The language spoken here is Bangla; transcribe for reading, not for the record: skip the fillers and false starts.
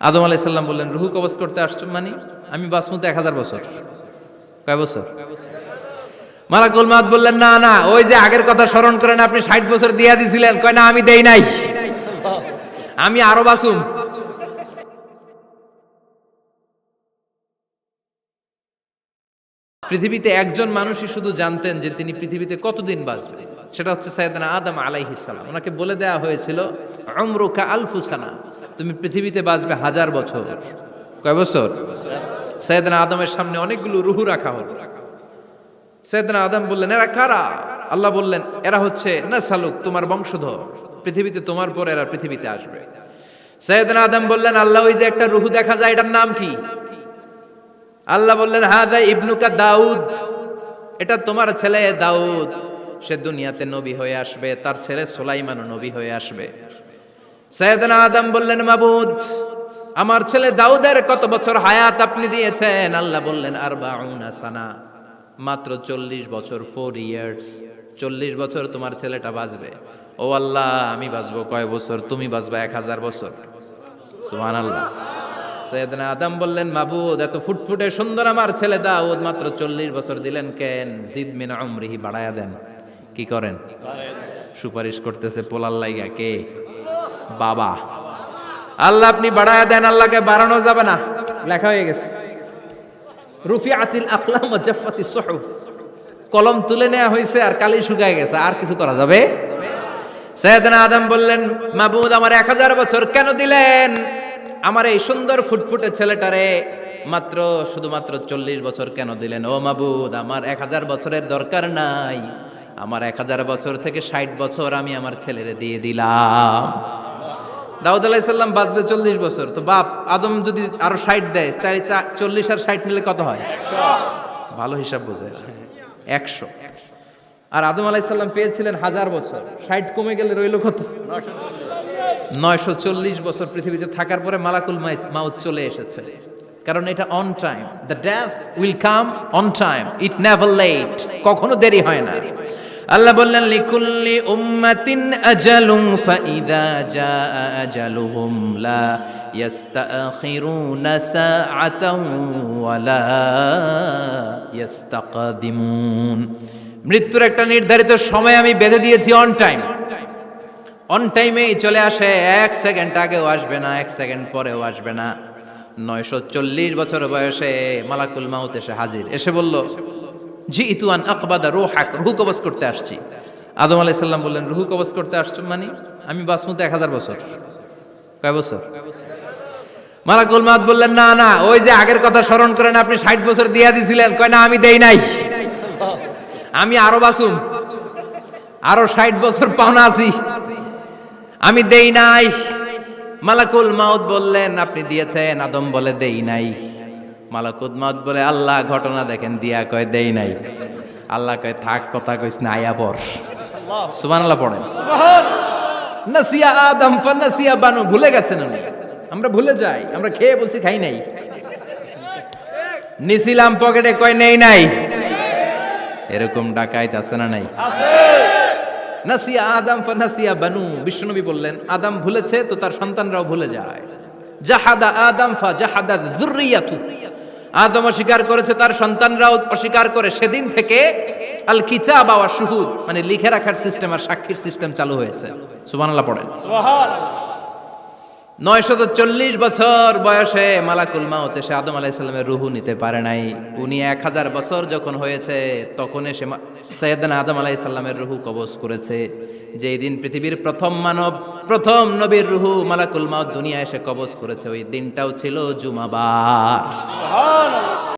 আদম আলাইহিস সালাম বললেন, রুহু কবজ করতে আসছো মানে? আমি বাঁচবো তো 1000 বছর। কয় বছর? মালাকুল মাউত বললেন, না না, ওই যে আগের কথা স্মরণ করেন, আপনি 60 বছর দিয়া দিছিলেন। কয় না, আমি দেই নাই, আমি আরো বাঁচুম। পৃথিবীতে একজন মানুষই শুধু জানতেন যে তিনি পৃথিবীতে কতদিন বাঁচবেন, সেটা হচ্ছে সাইয়েদনা আদম আলাইহিস সালাম। ওনাকে বলে দেয়া হয়েছিল, উমরুকা আলফু সানা, তুমি পৃথিবীতে বাঁচবে 1000 বছর। কয় বছর? সাইয়েদনা আদমের সামনে অনেকগুলো রুহু রাখা হলো। সাইয়েদনা আদম বললেন, এরা কারা? আল্লাহ বললেন, এরা হচ্ছে নাসালুক, তোমার বংশধর, পৃথিবীতে তোমার পর এরা পৃথিবীতে আসবে। সাইয়েদনা আদম বললেন, আল্লাহ, ওই যে একটা রুহু দেখা যায়, এটার নাম কি? আল্লাহ বললেন, হাদা ইবনুকা দাউদ, এটা তোমার ছেলে দাউদ, সে দুনিয়াতে নবী হয়ে আসবে, তার ছেলে সুলাইমানও নবী হয়ে আসবে। সাইয়েদনা আদম বললেন, মাবুদ, আমার ছেলে দাউদের কত বছর হায়াত আপনি দিয়েছেন? আল্লাহ বললেন, 40 সানা, মাত্র 40 বছর, 4 ইয়ার্স, 40 বছর তোমার ছেলেটা বাঁচবে। ও আল্লাহ, আমি বাঁচবো কয় বছর? তুমি বাঁচবা 1000 বছর। সুবহানাল্লাহ। সাইয়েদনা আদম বললেন, মাবুদ, এত ফুটফুটে সুন্দর আমার ছেলে দাউদ, মাত্র 40 বছর দিলেন কেন? জিদ মিন উমরিহি, বাড়ায়া দেন। কি করেন? সুপারিশ করতেছে পোলার লাইগা। কে? বাবা। আল্লাহ, আপনি বাড়ায়া দেন। আল্লাহকে বাড়ানো যাবে না, লেখা হয়ে গেছে। রুফিআতিল আকলাম ওয়া জাফফাতিস সুহুফ, কলম তুলে নেওয়া হয়েছে আর কালি শুকায় গেছে, আর কিছু করা যাবে? সাইয়েদনা আদম বললেন, মাবুদ, আমার 1000 বছর কেন দিলেন? আমার এই সুন্দর ফুটফুটে ছেলেটারে মাত্র শুধুমাত্র 40 বছর কেন দিলেন? ও মাবুদ, আমার 1000 বছরের দরকার নাই, আমার 1000 বছর থেকে 60 বছর আমি আমার ছেলেরে দিয়ে দিলাম। দাউদ আলাইহিস সালাম বাঁচবে 40 বছর, তো বাপ আদম যদি আরো 60 দেয়, 40 আর 60 মিলে কত হয়? 100। ভালো হিসাব বোঝে, 100। আর আদম আলাইহিস সালাম পেয়েছিলেন 1000 বছর, 60 কমে গেলে রইল কত? 940 বছর পৃথিবীতে থাকার পরে মালাকুল মাউত চলে এসেছে। কারণ এটা on time, the death will come on time, it never late, কখনো দেরি হয় না। আল্লাহ বললেন, লিকুল্লি উম্মাতিন আজালুন ফাইদা জাআ আজালুহুম লা ইস্তাখিরুনা সাআতান ওয়া লা ইস্তাকদিমুন। মৃত্যুর একটা নির্ধারিত সময় আমি বেঁধে দিয়েছি, অন টাইম। অন টাইমেই চলে আসে, 1 সেকেন্ড আগেও আসবে না, 1 সেকেন্ড পরেও আসবে না। 940 বছর বয়সে মালাকুল মাউত এসে হাজির, এসে বলল, জিইতু আন আকবাদা রূহাক, রূহ কবজ করতে আসছি। আদম আলাইহিস সালাম বললেন, রূহ কবজ করতে আসছো মানে? আমি বাঁচবো তো 1000 বছর। কয় বছর? মালাকুল মাউত বললেন, না না, ওই যে আগের কথা স্মরণ করেন, আপনি 60 বছর দিয়া দিছিলেন। কয় না, আমি দেই নাই, আমি আরো বাঁচুম, আরো 60 বছর পাওনা আছি, আমি দেই নাই। মালাকুল মাউত বললেন, আপনি দিয়েছেন? আদম বলে, দেই নাই। মালাকুল মাউত বলে, আল্লাহ, ঘটনা দেখেন। দিয়া কয়, দেই নাই। আল্লাহ কয়, থাক, কথা কইস না, আয়া পড়। সুবহানাল্লাহ পড়েন। নাসিয়া আদম ফানাসিয়া বানু, ভুলে গেছেন উনি। আমরা ভুলে যাই, আমরা খেয়ে বলছি খাই নাই, নিছিলাম পকেটে, কয় নেই নাই। এরকম ডাকাইত আছে না নাই? নাসিয়া আদম ফানাসিয়া বানু, বিশ্বনবী বললেন, আদম ভুলেছে তো তার সন্তানরাও ভুলে যায়। জাহাদা আদম ফা জাহাদা যুররিয়াতু, আদম অস্বীকার করেছে, তার সন্তানরাও অস্বীকার করে। সেদিন থেকে আল কিতাব ওয়া শুহুদ, মানে লিখে রাখার সিস্টেম আর সাক্ষীর সিস্টেম চালু হয়েছে। সুবহানাল্লাহ পড়েন। সুবহানাল্লাহ। 940 বছর বয়সে মালাকুল মাউত এসে আদম আলাইহিস সালামের রূহ নিতে পারে নাই। উনি 1000 বছর যখন হয়েছে তখন এসে সাইয়েদনা আদম আলাইহিস সালামের রূহ কবজ করেছে। যেই দিন পৃথিবীর প্রথম মানব, প্রথম নবীর রূহ মালাকুল মাউত দুনিয়া এসে কবজ করেছে, ওই দিনটাও ছিল জুমাবার। সুবহানাল্লাহ।